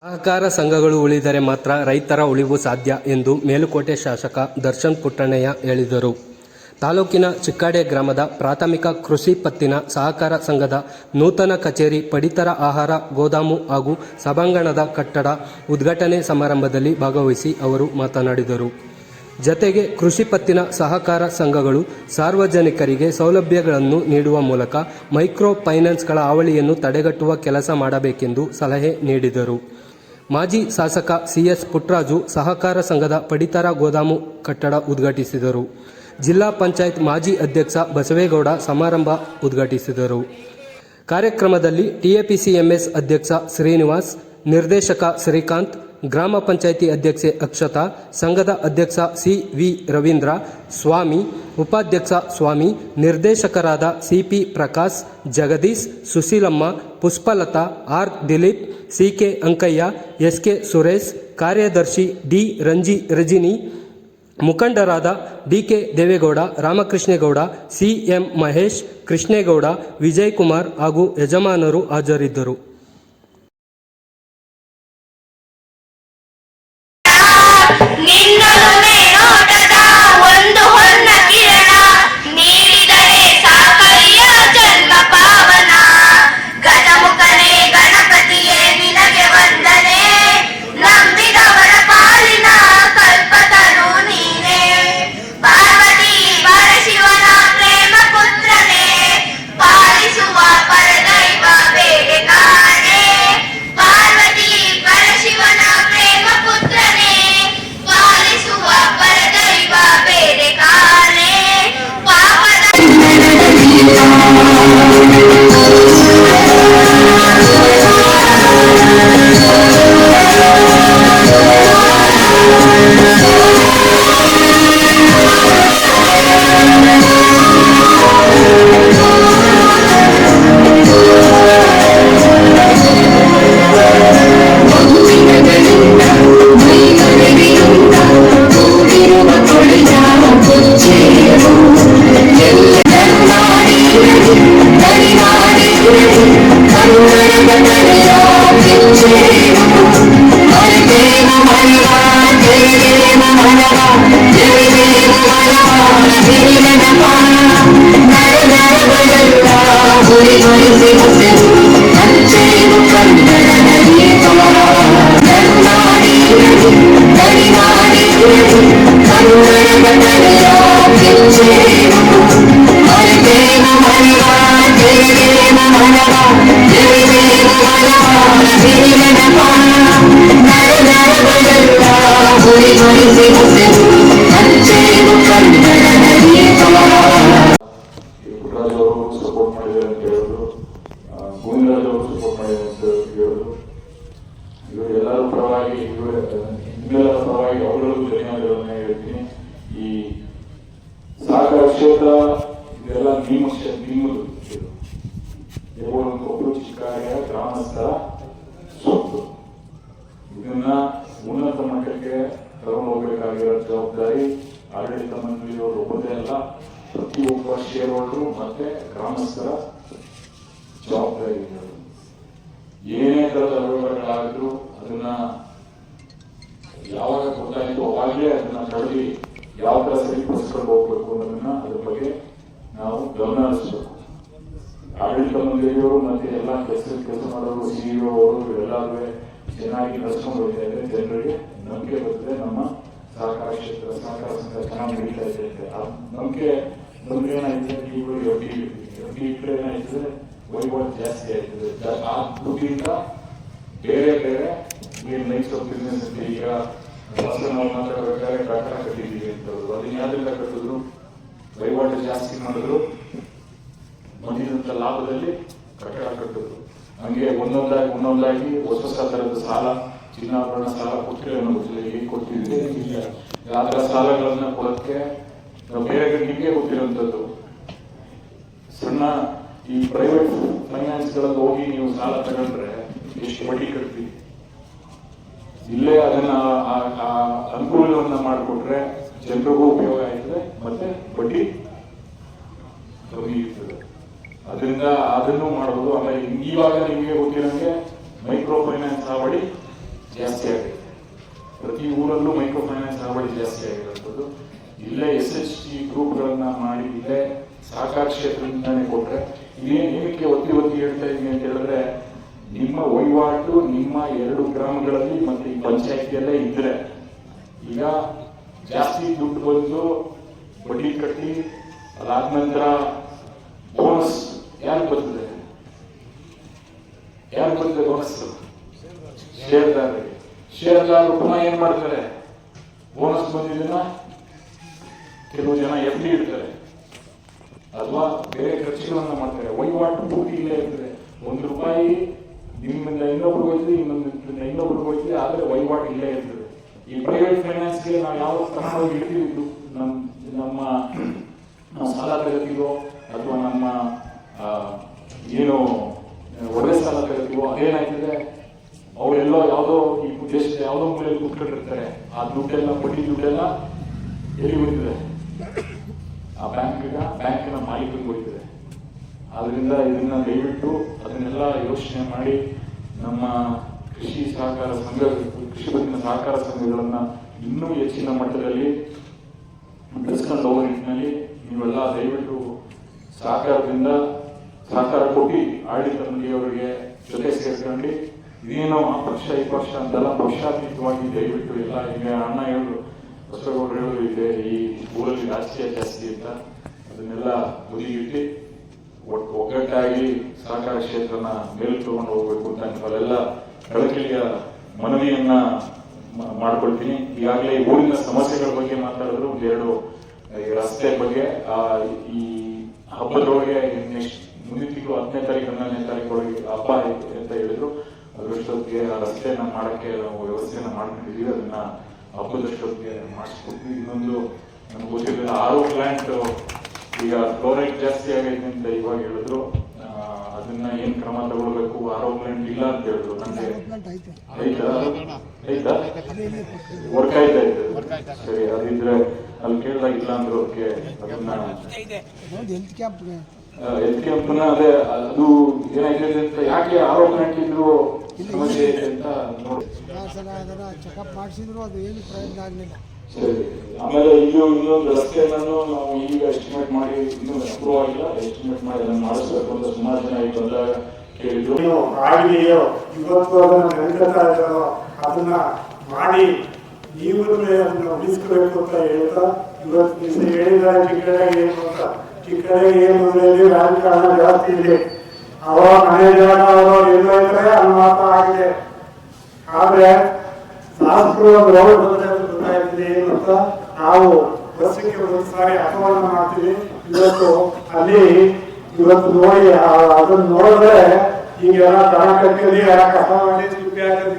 ಸಹಕಾರ ಸಂಘಗಳು ಉಳಿದರೆ ಮಾತ್ರ ರೈತರ ಉಳಿವು ಸಾಧ್ಯ ಎಂದು ಮೇಲುಕೋಟೆ ಶಾಸಕ ದರ್ಶನ್ ಪುಟ್ಟಣ್ಣಯ್ಯ ಹೇಳಿದರು. ತಾಲೂಕಿನ ಚಿಕ್ಕಾಡೆ ಗ್ರಾಮದ ಪ್ರಾಥಮಿಕ ಕೃಷಿ ಪತ್ತಿನ ಸಹಕಾರ ಸಂಘದ ನೂತನ ಕಚೇರಿ, ಪಡಿತರ ಆಹಾರ ಗೋದಾಮು ಹಾಗೂ ಸಭಾಂಗಣದ ಕಟ್ಟಡ ಉದ್ಘಾಟನೆ ಸಮಾರಂಭದಲ್ಲಿ ಭಾಗವಹಿಸಿ ಅವರು ಮಾತನಾಡಿದರು. ಜತೆಗೆ ಕೃಷಿ ಪತ್ತಿನ ಸಹಕಾರ ಸಂಘಗಳು ಸಾರ್ವಜನಿಕರಿಗೆ ಸೌಲಭ್ಯಗಳನ್ನು ನೀಡುವ ಮೂಲಕ ಮೈಕ್ರೋ ಫೈನಾನ್ಸ್ಗಳ ಹಾವಳಿಯನ್ನು ತಡೆಗಟ್ಟುವ ಕೆಲಸ ಮಾಡಬೇಕೆಂದು ಸಲಹೆ ನೀಡಿದರು. ಮಾಜಿ ಶಾಸಕ CS ಪುಟ್ಟರಾಜು ಸಹಕಾರ ಸಂಘದ ಪಡಿತರ ಗೋದಾಮು ಕಟ್ಟಡ ಉದ್ಘಾಟಿಸಿದರು. ಜಿಲ್ಲಾ ಪಂಚಾಯತ್ ಮಾಜಿ ಅಧ್ಯಕ್ಷ ಬಸವೇಗೌಡ ಸಮಾರಂಭ ಉದ್ಘಾಟಿಸಿದರು. ಕಾರ್ಯಕ್ರಮದಲ್ಲಿ TAPCMS ಅಧ್ಯಕ್ಷ ಶ್ರೀನಿವಾಸ್, ನಿರ್ದೇಶಕ ಶ್ರೀಕಾಂತ್, ಗ್ರಾಮ ಪಂಚಾಯಿತಿ ಅಧ್ಯಕ್ಷೆ ಅಕ್ಷತಾ, ಸಂಘದ ಅಧ್ಯಕ್ಷ CV ರವೀಂದ್ರ, ಸ್ವಾಮಿ, ಉಪಾಧ್ಯಕ್ಷ ಸ್ವಾಮಿ, ನಿರ್ದೇಶಕರಾದ CP Prakash, Jagadish, Sushilamma, Pushpalatha, R Dilip, CK Ankaiah, SK Suresh, ಕಾರ್ಯದರ್ಶಿ D ರಜಿನಿ, ಮುಖಂಡರಾದ DK ದೇವೇಗೌಡ, ರಾಮಕೃಷ್ಣೇಗೌಡ, CM ಮಹೇಶ್, ಕೃಷ್ಣೇಗೌಡ, ವಿಜಯ್ ಕುಮಾರ್ ಹಾಗೂ ಯಜಮಾನರು ಹಾಜರಿದ್ದರು. ಸಪೋರ್ಟ್ ಮಾಡಿದ್ದಾರೆ ಅಂತ ಹೇಳೋದು, ಗೋವಿಂದರಾಜ್ ಅವರು ಸಪೋರ್ಟ್ ಮಾಡಿದ್ದಾರೆ ಅಂತ ಹೇಳೋದು, ಇವರು ಎಲ್ಲರ ಪರವಾಗಿ ನಿಮ್ಮೆಲ್ಲರ ಪರವಾಗಿ ಅವರಿಗೂ ಧನ್ಯವಾದಗಳನ್ನ ಹೇಳ್ತೀನಿ. ಈ ಸಹಕಾರ ಕ್ಷೇತ್ರ ಇದೆಲ್ಲ ನಿಮ್ಮದು ಕೊಪ್ಪಳು ಚಿಕ್ಕಾಡೆಯ ಗ್ರಾಮಸ್ಥರ ಸ್ವತ್ತು. ಇದನ್ನ ಉನ್ನತ ಮಟ್ಟಕ್ಕೆ ತಗೊಂಡು ಹೋಗ್ಬೇಕಾಗಿರೋ ಜವಾಬ್ದಾರಿ ಆಡಳಿತ ಮಂಡಳಿಯವರು ಒಬ್ಬದೇ ಅಲ್ಲ, ಪ್ರತಿಯೊಬ್ಬ ಶೇರ್ ಹೋಲ್ಡರು ಮತ್ತೆ ಗ್ರಾಮಸ್ಥರ ಜವಾಬ್ದಾರಿ. ಏನೇ ತರದ ವ್ಯವಹಾರಗಳಾಗಿದ್ರು ಅದನ್ನ ಯಾವಾಗ ಗೊತ್ತಾಯಿತು ಅವಾಗಲೇ ಅದನ್ನ ತಡೆದಿ ಯಾವ ತರ ಸರಿಪಡಿಸ್ಕೊಂಡು ಹೋಗ್ಬೇಕು ಅನ್ನೋದನ್ನ ಅದ್ರ ಬಗ್ಗೆ ನಾವು ಗಮನ ಹರಿಸಬೇಕು. ಆಡಳಿತ ಮಂಡಳಿಯವರು ಮತ್ತೆ ಎಲ್ಲ ಕೆಲಸ ಮಾಡೋರು, CEO ಅವರು ಇವರೆಲ್ಲರೂ ಚೆನ್ನಾಗಿ ನಡೆಸ್ಕೊಂಡು ಹೋಗ್ತಾ ಇದ್ರೆ ಜನರಿಗೆ ನಂಬಿಕೆ ಬರ್ತದೆ. ನಮ್ಮ ಸಹಕಾರ ಕ್ಷೇತ್ರ, ಸಹಕಾರ ಸಂಘ ಚೆನ್ನಾಗಿ ನಡೀತಾ ಇದೆ. ಆ ನಂಬಿಕೆ ಏನಾಯ್ತದೆ, ಈಗಳು FD ಇಟ್ಟರೆ ಏನಾಯ್ತದೆ, ವಹಿವಾಟು ಜಾಸ್ತಿ ಆಯ್ತದೆ. ಆ ದುಡ್ಡಿಂದ ಬೇರೆ ಬೇರೆ ಏನು ಲೈನ್ಸ್ ಆಫ್ ಬಿಸ್ನೆಸ್ ಅಂತ ಈಗ ನಾವು ಮಾತಾಡಬೇಕಾದ್ರೆ ಕಟ್ಟಡ ಕಟ್ಟಿದ್ದೀವಿ ಅಂತ ಅದನ್ನ ಯಾವ್ದ್ರಿಂದ ಕಟ್ಟಿದ್ರು, ವಹಿವಾಟು ಜಾಸ್ತಿ ಮಾಡಿದ್ರು, ಬಂದಿದಂತ ಲಾಭದಲ್ಲಿ ಕಟ್ಟಡ ಕಟ್ಟಿದ್ರು. ಹಂಗೆ ಒಂದೊಂದಾಗಿ ಹೊಸ ತರದ ಸಾಲ, ಚಿನ್ನಾಭರಣ ಸಾಲ ಕೊಟ್ಟರೆ ಗೊತ್ತಿಲ್ಲ, ಹೇಗೆ ಕೊಡ್ತಿದ್ವಿ ಯಾವ ಸಾಲಗಳನ್ನ ಕೊಡೋಕ್ಕೆ ಬೇರೆ ನಿಮಗೆ ಗೊತ್ತಿರುವಂತದ್ದು. ಸಣ್ಣ ಈ ಪ್ರೈವೇಟ್ ಫೈನಾನ್ಸ್ ಗಳಲ್ಲಿ ಹೋಗಿ ನೀವು ಸಾಲ ತಗೊಂಡ್ರೆ ಎಷ್ಟು ಬಡ್ಡಿ ಕಟ್ತೀವಿ. ಇಲ್ಲೇ ಅದನ್ನ ಅನುಕೂಲವನ್ನ ಮಾಡಿಕೊಟ್ರೆ ಜನರಿಗೂ ಉಪಯೋಗ ಆಯ್ತದೆ, ಮತ್ತೆ ಬಡ್ಡಿ ಕಮ್ಮಿ ಇರ್ತದೆ. ಅದರಿಂದ ಅದನ್ನು ಮಾಡಬಹುದು. ಆಮೇಲೆ ಇವಾಗ ನಿಮಗೆ ಗೊತ್ತಿರೋಂಗೆ ಮೈಕ್ರೋ ಫೈನಾನ್ಸ್ ಹಾವಳಿ ಜಾಸ್ತಿ ಆಗಿದೆ. ಪ್ರತಿ ಊರಲ್ಲೂ ಮೈಕ್ರೋ ಫೈನಾನ್ಸ್ ಹಾವಳಿ ಜಾಸ್ತಿ ಆಗಿರುವಂಥದ್ದು. ಇಲ್ಲೇ SHG ಗ್ರೂಪ್ಗಳನ್ನ ಮಾಡಿ ಇಲ್ಲೇ ಸಹಕಾರ ಕ್ಷೇತ್ರದಿಂದಾನೇ ಕೊಟ್ರೆ, ಇದೇನು ಏನಕ್ಕೆ ಒತ್ತಿ ಹೇಳ್ತಾ ಇದ್ದೀನಿ ಅಂತ ಹೇಳಿದ್ರೆ, ನಿಮ್ಮ ವಹಿವಾಟು ನಿಮ್ಮ 2 ಗ್ರಾಮಗಳಲ್ಲಿ ಮತ್ತೆ ಈ ಪಂಚಾಯತಿಯಲ್ಲೇ ಇದ್ರೆ, ಈಗ ಜಾಸ್ತಿ ದುಡ್ಡು ಬಂದು ಬಡ್ಡಿ ಕಟ್ಟಿ ಅದಾದ ನಂತರ ಬೋನಸ್ ಯಾರು ಬರ್ತದೆ ಬೋನಸ್? ಶೇರ್ದಾರರು ಪುನಃ ಏನ್ ಮಾಡ್ತಾರೆ? ಬೋನಸ್ ಬಂದಿದ್ದನ್ನ ಕೆಲವು ಜನ FD ಇಡ್ತಾರೆ ಅಥವಾ ಬೇರೆ ಖರ್ಚುಗಳನ್ನ ಮಾಡ್ತಾರೆ. ವಹಿವಾಟು ಪೂರ್ತಿ ಇಲ್ಲೇ ಇರ್ತದೆ. ₹1 ನಿಮ್ಮಿಂದ ಇನ್ನೊಬ್ರಿಗೆ ಹೋಯ್ತದೆ, ಇನ್ನೊಬ್ರಿಗೆ ಹೋಯ್ತದೆ, ಆದ್ರೆ ವಹಿವಾಟು ಇಲ್ಲೇ ಇರ್ತದೆ. ಈ ಪ್ರೈವೇಟ್ ಫೈನಾನ್ಸ್ಗೆ ನಾವು ಯಾವ ತಗೊಂಡೋಗಿ ಇಡ್ತೀವಿ, ನಮ್ಮ ಸಾಲ ತಗತೀವೋ ಅಥವಾ ನಮ್ಮ ಏನು ಒಳ್ಳೆ ಸಾಲ ತಗತೀವೋ, ಅದೇನಾಗ್ತದೆ, ಅವರೆಲ್ಲೋ ಯಾವುದೋ ಈ ದೇಶದ ಯಾವುದೋ ಮೂಲೆಯಲ್ಲಿ ಕೂತ್ಕೊಂಡಿರ್ತಾರೆ. ಆ ದುಡ್ಡೆಲ್ಲ, ಬಡ್ಡಿ ದುಡ್ಡೆಲ್ಲ ಎಲ್ಲಿ ಹೋಗ್ತದೆ? ಆ ಬ್ಯಾಂಕಿನ ಮಾಲೀಕರಿಗೆ ಹೋಗ್ತದೆ. ಆದ್ರಿಂದ ಇದನ್ನ ದಯವಿಟ್ಟು ಅದನ್ನೆಲ್ಲ ಯೋಚನೆ ಮಾಡಿ ನಮ್ಮ ಕೃಷಿ ಪತ್ತಿನ ಸಹಕಾರ ಸಂಘಗಳನ್ನ ಇನ್ನೂ ಹೆಚ್ಚಿನ ಮಟ್ಟದಲ್ಲಿ ಬೆಳೆಸ್ಕೊಂಡು ಹೋಗೋ ನಿಟ್ಟಿನಲ್ಲಿ ನೀವೆಲ್ಲ ದಯವಿಟ್ಟು ಸಹಕಾರ ಕೊಟ್ಟು ಆಡಳಿತ ಮಂಡಳಿಯವರಿಗೆ ಜೊತೆ ಸೇರ್ಕೊಂಡು ಇದೇನೋ ಆ ಪಕ್ಷ ಈ ಪಕ್ಷ ಅಂತೆಲ್ಲ ಪಕ್ಷಾತೀತವಾಗಿ ದಯವಿಟ್ಟು ಎಲ್ಲ, ಈಗ ಅಣ್ಣ ಹೇಳಿದ್ರು, ಬಸವೇಗೌಡರು ಹೇಳಿದ್ರು, ಇದೆ ಈ ಊರಲ್ಲಿ ರಾಜಕೀಯ ಜಾಸ್ತಿ ಅಂತ, ಅದನ್ನೆಲ್ಲ ಬದಿಗಿಟ್ಟು ಒಗ್ಗಟ್ಟಾಗಿ ಸಹಕಾರ ಕ್ಷೇತ್ರನ ಮೇಲ್ ತಗೊಂಡು ಹೋಗ್ಬೇಕು ಅಂತ ನಾವೆಲ್ಲ ಕಳಕಳಿಯ ಮನವಿಯನ್ನ ಮಾಡ್ಕೊಳ್ತೀನಿ. ಈಗಾಗಲೇ ಊರಿನ ಸಮಸ್ಯೆಗಳ ಬಗ್ಗೆ ಮಾತಾಡಿದ್ರು, 2 ರಸ್ತೆ ಬಗ್ಗೆ ಈ ಹಬ್ಬದೊಳಗೆ ನೆಕ್ಸ್ಟ್ ಮುಂದಿನ ತಿಂಗಳು 10ನೇ ತಾರೀಕು 11ನೇ ತಾರೀಕೊಳಗೆ ಹಬ್ಬ ಅಂತ ಹೇಳಿದ್ರು. ಅದರಷ್ಟೊತ್ತಿಗೆ ಆ ರಸ್ತೆನ ಮಾಡಕ್ಕೆ ನಾವು ವ್ಯವಸ್ಥೆನ ಮಾಡ್ಕೊಂಡಿದ್ದೀವಿ. ಅದನ್ನ ಹಬ್ಬದಷ್ಟೊತ್ತಿಗೆ ಮಾಡಿಸ್ಕೊಡ್ತೀವಿ. ಇನ್ನೊಂದು ನಮ್ಗೆ ಗೊತ್ತಿರಲಿಲ್ಲ, RO ಪ್ಲಾಂಟ್ ಈಗ ಫ್ಲೋರೈಡ್ ಜಾಸ್ತಿ ಆಗೈತೆ ಅಂತ ಇವಾಗ ಹೇಳಿದ್ರು. ಅದನ್ನ ಏನ್ ಕ್ರಮ ತಗೊಳ್ಬೇಕು, RO ಪ್ಲಾಂಟ್ ಇಲ್ಲ ಅಂತ ಹೇಳಿದ್ರು. ನನಗೆ ಆಯ್ತಾ ವರ್ಕ್ ಆಯ್ತಾ ಇದೆ. ಸರಿ, ಅದಿದ್ರೆ ಅಲ್ಲಿ ಕೇಳಿದಾಗ ಇಲ್ಲ ಅಂದ್ರು. ಅದಕ್ಕೆ ಅದನ್ನ ಹೆಲ್ತ್ ಕ್ಯಾಂಪ್ನ ಅದೇ ಅದು ಏನಾಗಿದೆ ಅಂತ, ಯಾಕೆ RO ಪ್ಲಾಂಟ್ ಇದ್ರು ಸಮಸ್ಯೆ ಇದೆ ಅಂತ ನೋಡಿ ಚೆಕಪ್ ಮಾಡಿಸಿದ್ರು, ಅದು ಏನು ಪ್ರಯೋಜನ ಆಗಲಿಲ್ಲ. ಸರಿ, ಆಮೇಲೆ ಇನ್ನೊಂದು ರಸ್ತೆಯನ್ನು ನಾವು ಈಗ ಎಸ್ಟಿಮೇಟ್ ಮಾಡಿ, ಇನ್ನೂ ಅಪ್ರೂವ್ ಆಗಿಲ್ಲ, ಎಸ್ಟಿಮೇಟ್ ಮಾಡಿ ಅದನ್ನು ಮಾಡಿಸ್ಬೇಕು ಅಂತ ಸುಮಾರು ಜನ ಈಗ ಬಂದಾಗ ಕೇಳಿದ್ರು. ಆಗಿದೆಯೋ ಇವತ್ತು ಅದನ್ನ ನೆನಕತ್ತಾ ಇದ್ದಾರೋ ಅದನ್ನ ಮಾಡಿ ನೀವು ಅದನ್ನ ಉಳಿಸ್ಕೋಬೇಕು ಅಂತ ಹೇಳ್ತಾ, ಇವತ್ತು ದಿವಸ ಹೇಳಿದ್ದಾರೆ ಚಿಕ್ಕಡೆಗೆ ಏನು ಅಂತ. ಚಿಕ್ಕಡೆಗೆ ಏನು ಅಂದ್ರೆ ರಾಜಕಾರಣ ಜಾಸ್ತಿ ಇದೆ. ಅವಾಗ ಮನೆ ಜಾಗ ಅವರು ಎಲ್ಲ ಇದ್ರೆ ಅಲ್ಲಿ ಮಾತ್ರ ಆಗಿದೆ. ಆದ್ರೆ ಶಾಸಕರು ರೋಡ್ ಗೊತ್ತಾಗ್ತದೆ ಏನು ಅಂತ. ನಾವು ವರ್ಷಕ್ಕೆ 1 ಸಾರಿ ಅಪಮಾನ ಮಾಡ್ತೀವಿ. ಇವತ್ತು ನೋಡಿ ಅದನ್ನ ನೋಡಿದ್ರೆ ಈಗೆಲ್ಲ ದನ ಕಟ್ಟಿಯಲ್ಲಿ ಕಸ ಮಾಡಿ ತುಪ್ಪಿ ಹಾಕೋದು